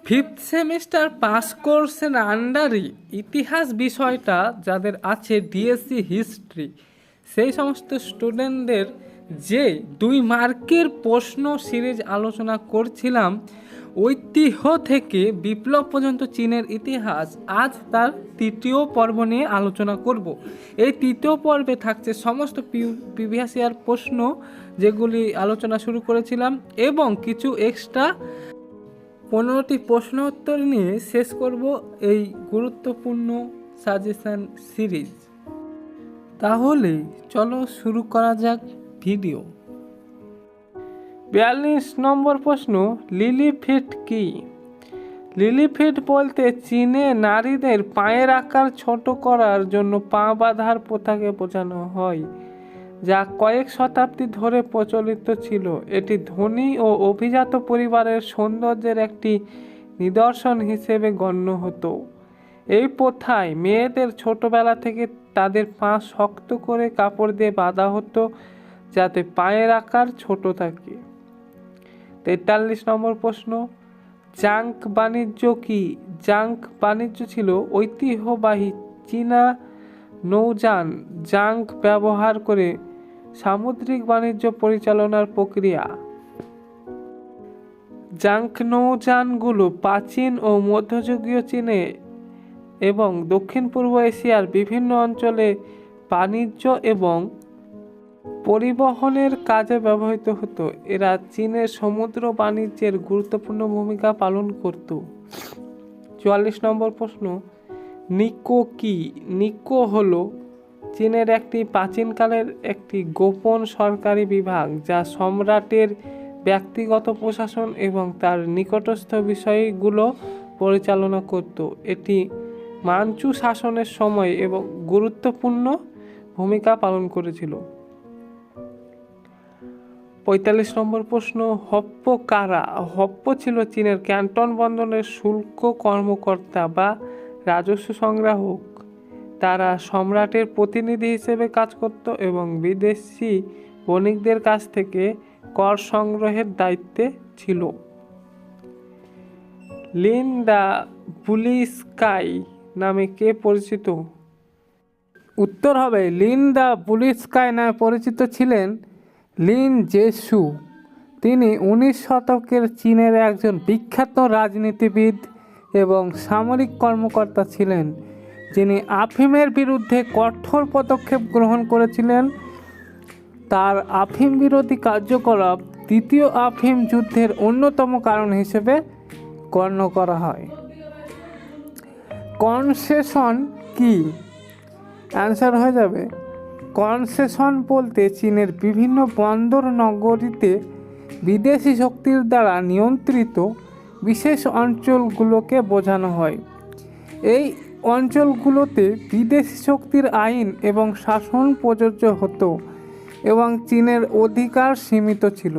Fifth semester pass কোর্সের আন্ডারে ইতিহাস বিষয়টা যাদের আছে, ডিএসসি হিস্ট্রি, সেই সমস্ত স্টুডেন্টদের যে 2 মার্কের প্রশ্ন সিরিজ আলোচনা করছিলাম, ঐতিহ্য থেকে বিপ্লব পর্যন্ত চীনের ইতিহাস, আজ তার 3য় পর্ব নিয়ে আলোচনা করব। এই 3য় পর্বে থাকছে সমস্ত প্রিভিয়াস ইয়ার প্রশ্ন যেগুলি আলোচনা শুরু করেছিলাম, এবং কিছু এক্সট্রা 15টি প্রশ্ন উত্তর নিয়ে শেষ করব এই গুরুত্বপূর্ণ সাজেশন সিরিজ। তাহলে চলো শুরু করা যাক ভিডিও। 42 নম্বর প্রশ্ন, লিলি ফিট কি? লিলি ফিট বলতে চীনে নারীদের পায়ের আকার ছোট করার জন্য পা বাঁধার প্রথাকে বোঝানো হয়, যা কয়েক শতাব্দী ধরে প্রচলিত ছিল। এটি ধনী ও অভিজাত পরিবারের সৌন্দর্যের একটি নিদর্শন হিসেবে গণ্য হতো। এই প্রথায় মেয়েদের ছোটবেলা থেকে তাদের পা শক্ত করে কাপড় দিয়ে বাঁধা হতো, যাতে পায়ের আকার ছোট থাকে। 43 নম্বর প্রশ্ন, জাঙ্ক বাণিজ্য কি? জাঙ্ক বাণিজ্য ছিল ঐতিহ্যবাহী চীনা নৌযান জাঙ্ক ব্যবহার করে সামুদ্রিক বাণিজ্য পরিচালনার প্রক্রিয়া। জাঙ্ক নৌযানগুলো প্রাচীন ও মধ্যযুগীয় চীনে এবং দক্ষিণ পূর্ব এশিয়ার বিভিন্ন অঞ্চলে বাণিজ্য এবং পরিবহনের কাজে ব্যবহৃত হতো। এরা চীনের সমুদ্র বাণিজ্যের গুরুত্বপূর্ণ ভূমিকা পালন করত। 44 নম্বর প্রশ্ন, নিকো কি? নিকো হলো চীনের একটি প্রাচীনকালের একটি গোপন সরকারি বিভাগ, যা সম্রাটের ব্যক্তিগত প্রশাসন এবং তার নিকটস্থ বিষয়গুলো পরিচালনা করত। এটি মাঞ্চু শাসনের সময় এবং গুরুত্বপূর্ণ ভূমিকা পালন করেছিল। 45 নম্বর প্রশ্ন, হপ্প কারা? হপ্প ছিল চীনের ক্যান্টন বন্দরের শুল্ক কর্মকর্তা বা রাজস্ব সংগ্রাহক। তারা সম্রাটের প্রতিনিধি হিসেবে কাজ করত এবং বিদেশি বণিকদের কাছ থেকে কর সংগ্রহের দায়িত্বে ছিল। লিন দ্য ব্লু স্কাই নামে কে পরিচিত? উত্তর হবে লিন দ্য ব্লু স্কাই নামে পরিচিত ছিলেন লিন জেসু। তিনি 19 শতকের চীনের একজন বিখ্যাত রাজনীতিবিদ এবং সামরিক কর্মকর্তা ছিলেন, যিনি আফিমের বিরুদ্ধে কঠোর পদক্ষেপ গ্রহণ করেছিলেন। তার আফিম বিরোধী কার্যকলাপ দ্বিতীয় আফিম যুদ্ধের অন্যতম কারণ হিসেবে গণ্য করা হয়। কনসেশন কি? অ্যান্সার হয়ে যাবে, কনসেশন বলতে চীনের বিভিন্ন বন্দর নগরীতে বিদেশি শক্তির দ্বারা নিয়ন্ত্রিত বিশেষ অঞ্চলগুলোকে বোঝানো হয়। এই অঞ্চলগুলোতে বিদেশি শক্তির আইন এবং শাসন প্রযোজ্য হতো এবং চীনের অধিকার সীমিত ছিল।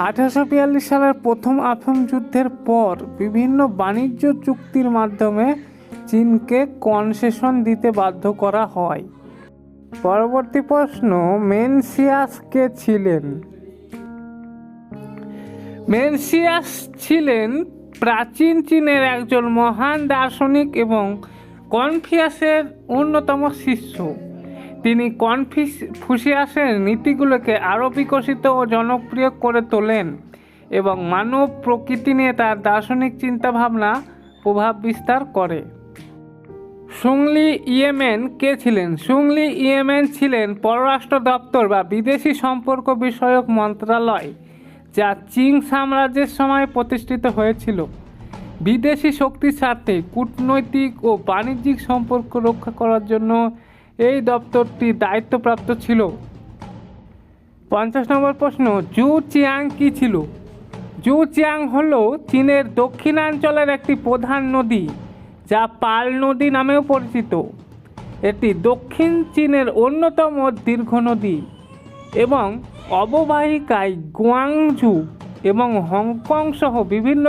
1842 সালের প্রথম আফিম যুদ্ধের পর বিভিন্ন বাণিজ্য চুক্তির মাধ্যমে চীনকে কনসেশন দিতে বাধ্য করা হয়। পরবর্তী প্রশ্ন, মেনসিয়াস কে ছিলেন? মেনসিয়াস ছিলেন প্রাচীন চীনের একজন মহান দার্শনিক এবং কনফুসিয়াসের অন্যতম শিষ্য। তিনি কনফুসিয়াসের নীতিগুলোকে আরও বিকশিত ও জনপ্রিয় করে তোলেন এবং মানব প্রকৃতি নিয়ে তার দার্শনিক চিন্তাভাবনা প্রভাব বিস্তার করে। সুংলি ইয়েমেন কে ছিলেন? সুংলি ইয়েমেন ছিলেন পররাষ্ট্র দপ্তর বা বিদেশি সম্পর্ক বিষয়ক মন্ত্রণালয়, যা চিং সাম্রাজ্যের সময় প্রতিষ্ঠিত হয়েছিল। বিদেশি শক্তির সাথে কূটনৈতিক ও বাণিজ্যিক সম্পর্ক রক্ষা করার জন্য এই দপ্তরটি দায়িত্বপ্রাপ্ত ছিল। 50 নম্বর প্রশ্ন, জু চিয়াং কি ছিল? জু চিয়াং হল চীনের দক্ষিণাঞ্চলের একটি প্রধান নদী, যা পাল নদী নামেও পরিচিত। এটি দক্ষিণ চীনের অন্যতম দীর্ঘ নদী এবং অববাহিকায় গুয়াংজু এবং হংকং সহ বিভিন্ন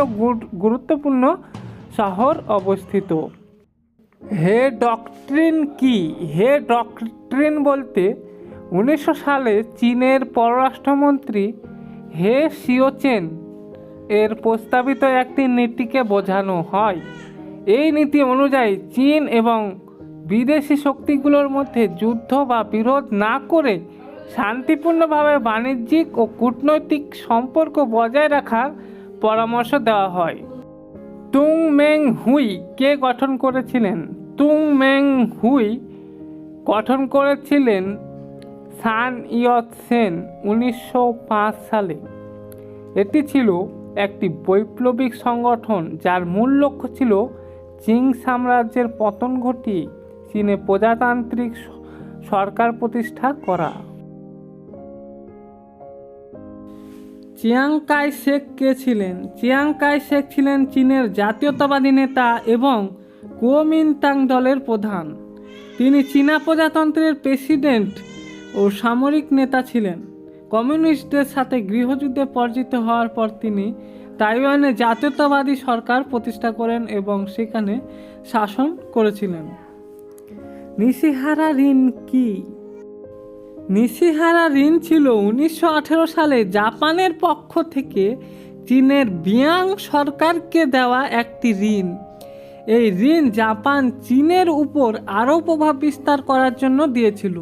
গুরুত্বপূর্ণ শহর অবস্থিত। হে ডক্ট্রিন কি? হে ডক্ট্রিন বলতে 1900 সালে চীনের পররাষ্ট্রমন্ত্রী হে শিওচেন এর প্রস্তাবিত একটি নীতিকে বোঝানো হয়। এই নীতি অনুযায়ী চীন এবং বিদেশি শক্তিগুলোর মধ্যে যুদ্ধ বা বিরোধ না করে শান্তিপূর্ণভাবে বাণিজ্যিক ও কূটনৈতিক সম্পর্ক বজায় রাখার পরামর্শ দেওয়া হয়। তুং মেং হুই কে গঠন করেছিলেন? তুং মেং হুই গঠন করেছিলেন সান ইয়ত সেন 1905 সালে। এটি ছিল একটি বৈপ্লবিক সংগঠন যার মূল লক্ষ্য ছিল চিং সাম্রাজ্যের পতন ঘটিয়ে চীনে প্রজাতান্ত্রিক সরকার প্রতিষ্ঠা করা। চিয়াং কাই শেক কে ছিলেন? চিয়াং কাই শেক ছিলেন চীনের জাতীয়তাবাদী নেতা এবং কুওমিন্টাং দলের প্রধান। তিনি চীনা প্রজাতন্ত্রের প্রেসিডেন্ট ও সামরিক নেতা ছিলেন। কমিউনিস্টদের সাথে গৃহযুদ্ধে পরাজিত হওয়ার পর তিনি তাইওয়ানে জাতীয়তাবাদী সরকার প্রতিষ্ঠা করেন এবং সেখানে শাসন করেছিলেন। নিশিহারা ঋণ কি? নিশিহারা ঋণ ছিল 1918 সালে জাপানের পক্ষ থেকে চীনের বিয়াং সরকারকে দেওয়া একটি ঋণ। এই ঋণ জাপান চীনের উপর আরও প্রভাব বিস্তার করার জন্য দিয়েছিল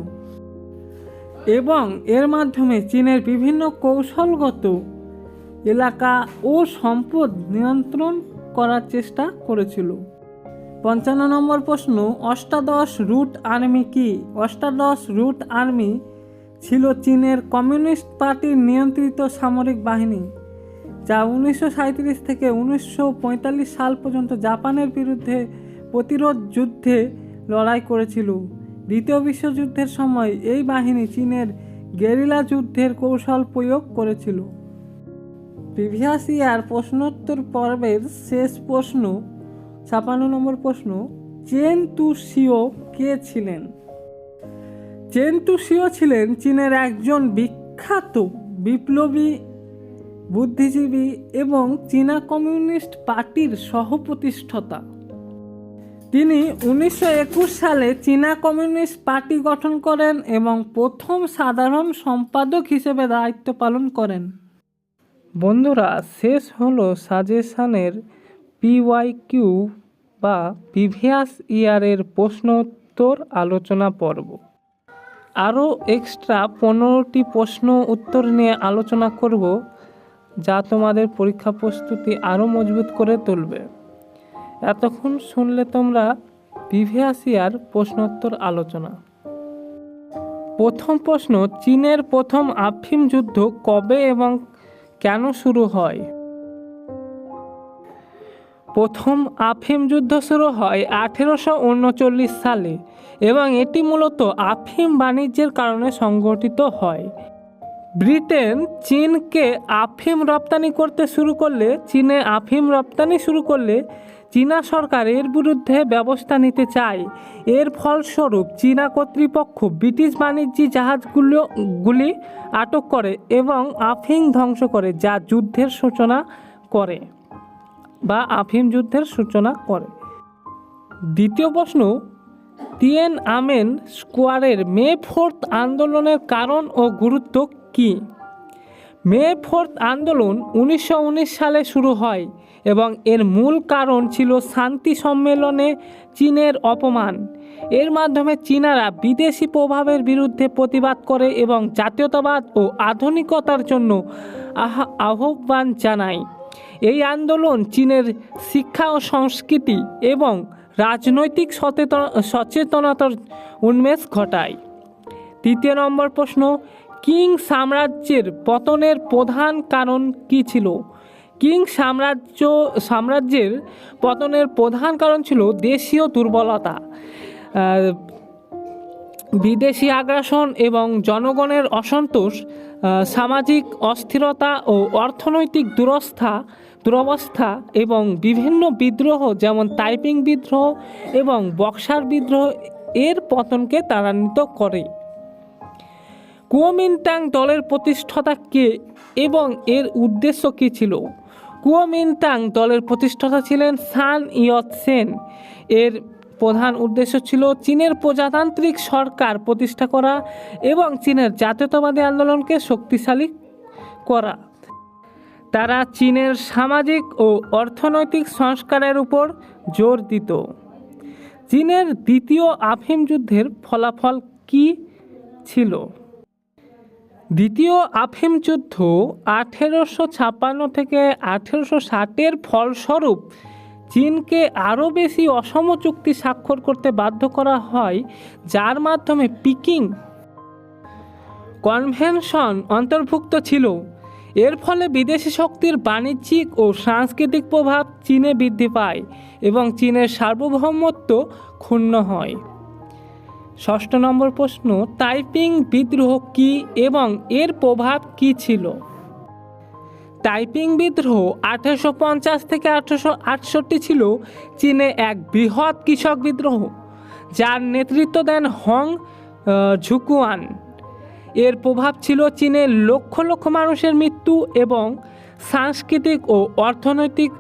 এবং এর মাধ্যমে চীনের বিভিন্ন কৌশলগত এলাকা ও সম্পদ নিয়ন্ত্রণ করার চেষ্টা করেছিল। 55 নম্বর প্রশ্ন, অষ্টাদশ রুট আর্মি কি? অষ্টাদশ রুট আর্মি ছিল চীনের কমিউনিস্ট পার্টির নিয়ন্ত্রিত সামরিক বাহিনী যা 1937 থেকে 1945 সাল পর্যন্ত জাপানের বিরুদ্ধে প্রতিরোধ যুদ্ধে লড়াই করেছিল। দ্বিতীয় বিশ্বযুদ্ধের সময় এই বাহিনী চীনের গেরিলা যুদ্ধের কৌশল প্রয়োগ করেছিল। প্রিভিয়াস ইয়ার প্রশ্নোত্তর পর্বের শেষ প্রশ্ন, 56 নম্বর প্রশ্ন, চেন তুশিও কে ছিলেন? চেন তুশিও ছিলেন চীনের একজন বিখ্যাত বিপ্লবী বুদ্ধিজীবী এবং চীনা কমিউনিস্ট পার্টির সহ-প্রতিষ্ঠাতা। তিনি 1921 সালে চীনা কমিউনিস্ট পার্টি গঠন করেন এবং প্রথম সাধারণ সম্পাদক হিসেবে দায়িত্ব পালন করেন। বন্ধুরা, শেষ হলো সাজেশনের PYQ বা প্রিভিয়াস ইয়ারের প্রশ্নোত্তর আলোচনা পর্ব। আরও এক্সট্রা 15টি প্রশ্ন উত্তর নিয়ে আলোচনা করব যা তোমাদের পরীক্ষা প্রস্তুতি আরও মজবুত করে তুলবে। এতক্ষণ শুনলে তোমরা প্রিভিয়াস ইয়ার প্রশ্নোত্তর আলোচনা। প্রথম প্রশ্ন, চীনের প্রথম আফিম যুদ্ধ কবে এবং কেন শুরু হয়? প্রথম আফিম যুদ্ধ শুরু হয় 1839 সালে এবং এটি মূলত আফিম বাণিজ্যের কারণে সংগঠিত হয়। ব্রিটেন চীনকে আফিম রপ্তানি করতে শুরু করলে চীনা সরকার এর বিরুদ্ধে ব্যবস্থা নিতে চায়। এর ফলস্বরূপ চীনা কর্তৃপক্ষ ব্রিটিশ বাণিজ্যিক জাহাজগুলি আটক করে এবং আফিম ধ্বংস করে, যা যুদ্ধের সূচনা করে বা আফিম যুদ্ধের সূচনা করে। দ্বিতীয় প্রশ্ন, তিয়েনআনমেন স্কোয়ারের মে 4 আন্দোলনের কারণ ও গুরুত্ব কী? মে 4 আন্দোলন 1919 সালে শুরু হয় এবং এর মূল কারণ ছিল শান্তি সম্মেলনে চীনের অপমান। এর মাধ্যমে চীনারা বিদেশি প্রভাবের বিরুদ্ধে প্রতিবাদ করে এবং জাতীয়তাবাদ ও আধুনিকতার জন্য আহ্বান জানায়। এই আন্দোলন চীনের শিক্ষা ও সংস্কৃতি এবং রাজনৈতিক সচেতনতার উন্মেষ ঘটায়। তৃতীয় নম্বর প্রশ্ন, কিং সাম্রাজ্যের পতনের প্রধান কারণ কী ছিল? কিং সাম্রাজ্যের পতনের প্রধান কারণ ছিল দেশীয় দুর্বলতা, বিদেশি আগ্রাসন এবং জনগণের অসন্তোষ, সামাজিক অস্থিরতা ও অর্থনৈতিক দুরবস্থা এবং বিভিন্ন বিদ্রোহ যেমন তাইপিং বিদ্রোহ এবং বক্সার বিদ্রোহ এর পতনকে ত্বরান্বিত করে। কুওমিন্টাং দলের প্রতিষ্ঠাতা কে এবং এর উদ্দেশ্য কী ছিল? কুওমিন্টাং দলের প্রতিষ্ঠাতা ছিলেন সান ইয়ত সেন। এর প্রধান উদ্দেশ্য ছিল চীনের প্রজাতান্ত্রিক সরকার প্রতিষ্ঠা করা এবং চীনের জাতীয়তাবাদী আন্দোলনকে শক্তিশালী করা। তারা চীনের সামাজিক ও অর্থনৈতিক সংস্কারের উপর জোর দিত। চীনের দ্বিতীয় আফিম যুদ্ধের ফলাফল কী ছিল? দ্বিতীয় আফিম যুদ্ধ 1856 থেকে 1860-এর ফলস্বরূপ চীনকে আরও বেশি অসম চুক্তি স্বাক্ষর করতে বাধ্য করা হয়, যার মাধ্যমে পিকিং কনভেনশন অন্তর্ভুক্ত ছিল। এর ফলে বিদেশি শক্তির বাণিজ্যিক ও সাংস্কৃতিক প্রভাব চীনে বৃদ্ধি পায় এবং চীনের সার্বভৌমত্ব ক্ষুণ্ণ হয়। 6 নম্বর প্রশ্ন, তাইপিং বিদ্রোহ কী এবং এর প্রভাব কী ছিল? তাইপিং বিদ্রোহ 1850 থেকে 1868 ছিল চীনে এক বৃহৎ কৃষক বিদ্রোহ, যার নেতৃত্ব দেন হং ঝুকুয়ান। এর প্রভাব ছিল চীনের লক্ষ লক্ষ মানুষের মৃত্যু এবং সাংস্কৃতিক ও অর্থনৈতিক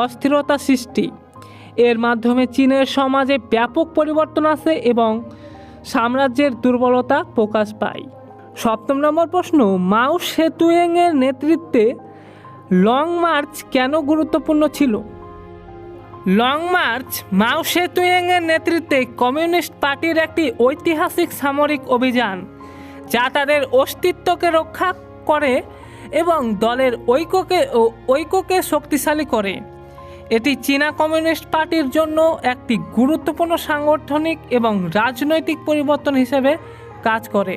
অস্থিরতা সৃষ্টি। এর মাধ্যমে চীনের সমাজে ব্যাপক পরিবর্তন আসে এবং সাম্রাজ্যের দুর্বলতা প্রকাশ পায়। 7 নম্বর প্রশ্ন, মাও সেতুংয়ের নেতৃত্বে লং মার্চ কেন গুরুত্বপূর্ণ ছিল? লং মার্চ মাও সেতুংয়ের নেতৃত্বে কমিউনিস্ট পার্টির একটি ঐতিহাসিক সামরিক অভিযান, যা তাদের অস্তিত্বকে রক্ষা করে এবং দলের ঐক্যকে শক্তিশালী করে। এটি চীনা কমিউনিস্ট পার্টির জন্য একটি গুরুত্বপূর্ণ সাংগঠনিক এবং রাজনৈতিক পরিবর্তন হিসেবে কাজ করে।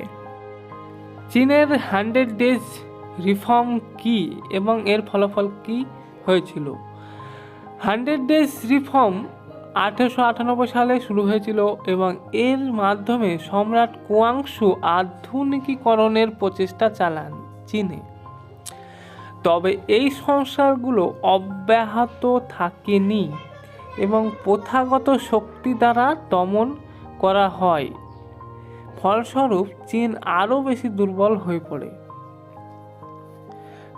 চীনের 100 ডেজ রিফর্ম কী এবং এর ফলাফল কী হয়েছিল? 100 ডেজ রিফর্ম 1898 সালে শুরু হয়েছিল এবং এর মাধ্যমে সম্রাট কুয়াংশু আধুনিকীকরণের প্রচেষ্টা চালান চীনে। তবে এই সংস্কারগুলো অব্যাহত থাকেনি এবং প্রথাগত শক্তি দ্বারা দমন করা হয়। ফলস্বরূপ চীন আরও বেশি দুর্বল হয়ে পড়ে।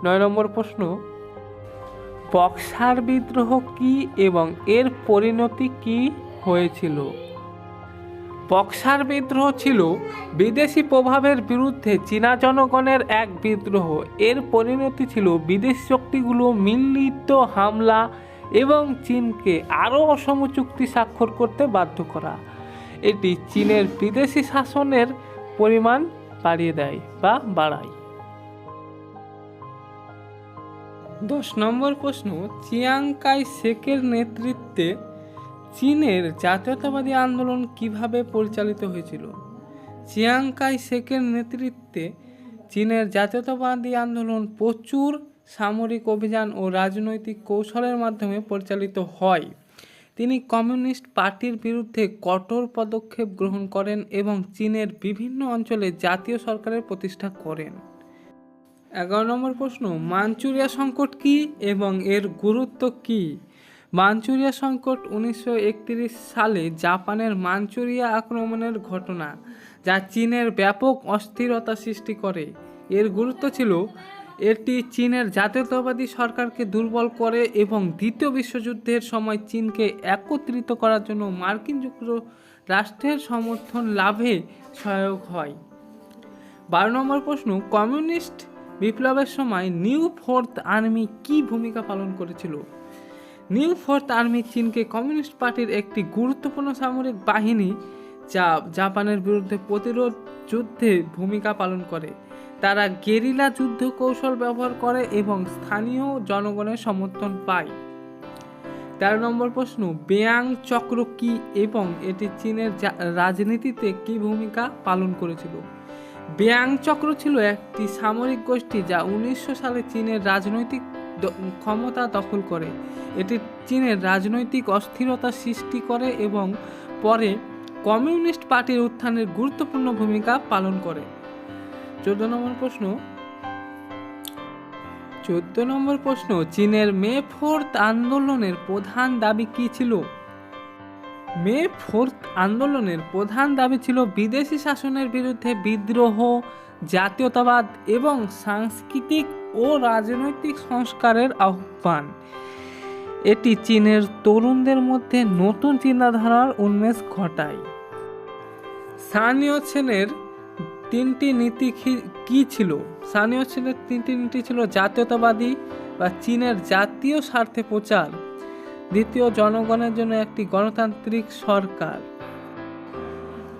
9 নম্বর প্রশ্ন, বক্সার বিদ্রোহ কী এবং এর পরিণতি কী হয়েছিল? বক্সার বিদ্রোহ ছিল বিদেশি প্রভাবের বিরুদ্ধে চীনা জনগণের এক বিদ্রোহ। এর পরিণতি ছিল বিদেশি শক্তিগুলো মিলিত হামলা এবং চীনকে আরও অসম চুক্তি স্বাক্ষর করতে বাধ্য করা। এটি চীনের বিদেশি শাসনের পরিমাণ বাড়িয়ে দেয় বা বাড়ায়। 10 নম্বর প্রশ্ন, চিয়াং কাই শেকের নেতৃত্বে চীনের জাতীয়তাবাদী আন্দোলন কিভাবে পরিচালিত হয়েছিল? চিয়াং কাই শেকের নেতৃত্বে চীনের জাতীয়তাবাদী আন্দোলন প্রচুর সামরিক অভিযান ও রাজনৈতিক কৌশলের মাধ্যমে পরিচালিত হয়। তিনি কমিউনিস্ট পার্টির বিরুদ্ধে কঠোর পদক্ষেপ গ্রহণ করেন এবং চীনের বিভিন্ন অঞ্চলে জাতীয় সরকারের প্রতিষ্ঠা করেন। 11 নম্বর প্রশ্ন, মাঞ্চুরিয়া সংকট কী এবং এর গুরুত্ব কী? মাঞ্চুরিয়া সংকট 1931 সালে জাপানের মাঞ্চুরিয়া আক্রমণের ঘটনা, যা চীনের ব্যাপক অস্থিরতা সৃষ্টি করে। এর গুরুত্ব ছিল এটি চীনের জাতীয়তাবাদী সরকারকে দুর্বল করে এবং দ্বিতীয় বিশ্বযুদ্ধের সময় চীনকে একত্রিত করার জন্য মার্কিন যুক্তরাষ্ট্রের সমর্থন লাভে সহায়ক হয়। 12 নম্বর প্রশ্ন, কমিউনিস্ট বিপ্লবের সময় নিউ ফোর্থ আর্মি কী ভূমিকা পালন করেছিল? নিউ ফোর্থ আর্মি চীনকে কমিউনিস্ট পার্টির একটি গুরুত্বপূর্ণ সামরিক বাহিনী, যা জাপানের বিরুদ্ধে প্রতিরোধ যুদ্ধে ভূমিকা পালন করে। তারা গেরিলা যুদ্ধ কৌশল ব্যবহার করে এবং স্থানীয় জনগণের সমর্থন পায়। 13 নম্বর প্রশ্ন, বেয়াং চক্র কী এবং এটি চীনের রাজনীতিতে কী ভূমিকা পালন করেছিল? বেয়াং চক্র ছিল একটি সামরিক গোষ্ঠী যা 1900 সালে চীনের রাজনৈতিক ক্ষমতা দখল করে। এটি চীনের রাজনৈতিক অস্থিরতা সৃষ্টি করে এবং পরে কমিউনিস্ট পার্টির উত্থানের গুরুত্বপূর্ণ ভূমিকা পালন করে। 14 নম্বর প্রশ্ন, চীনের মে 4th আন্দোলনের প্রধান দাবি কী ছিল? মে 4th আন্দোলনের প্রধান দাবি ছিল বিদেশি শাসনের বিরুদ্ধে বিদ্রোহ, জাতীয়তাবাদ এবং সাংস্কৃতিক ও রাজনৈতিক সংস্কারের আহ্বান। এটি চীনের তরুণদের মধ্যে নতুন চিন্তাধারার উন্মেষ ঘটায়। সান ইয়াতসেনের 3টি নীতি কী ছিল? সান ইয়াতসেনের 3টি নীতি ছিল জাতীয়তাবাদী, বা চীনের জাতীয় স্বার্থে প্রচার। দ্বিতীয়, জনগণের জন্য একটি গণতান্ত্রিক সরকার।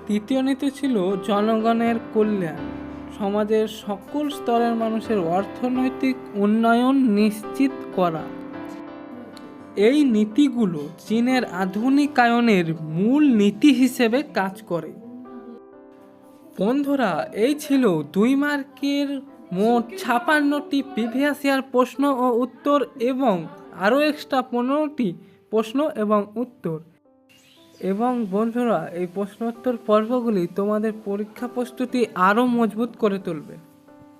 তৃতীয় নীতি ছিল জনগণের কল্যাণ, সমাজের সকল স্তরের মানুষের অর্থনৈতিক উন্নয়ন নিশ্চিত করা। এই নীতিগুলো চীনের আধুনিকায়নের মূল নীতি হিসেবে কাজ করে। বন্ধুরা, এই ছিল 2 মার্কের মোট 56টি প্রিভিয়াস ইয়ার প্রশ্ন ও উত্তর এবং আরও এক্সট্রা 15টি প্রশ্ন এবং উত্তর। এবং বন্ধুরা, এই প্রশ্নোত্তর পর্বগুলি তোমাদের পরীক্ষা প্রস্তুতি আরও মজবুত করে তুলবে।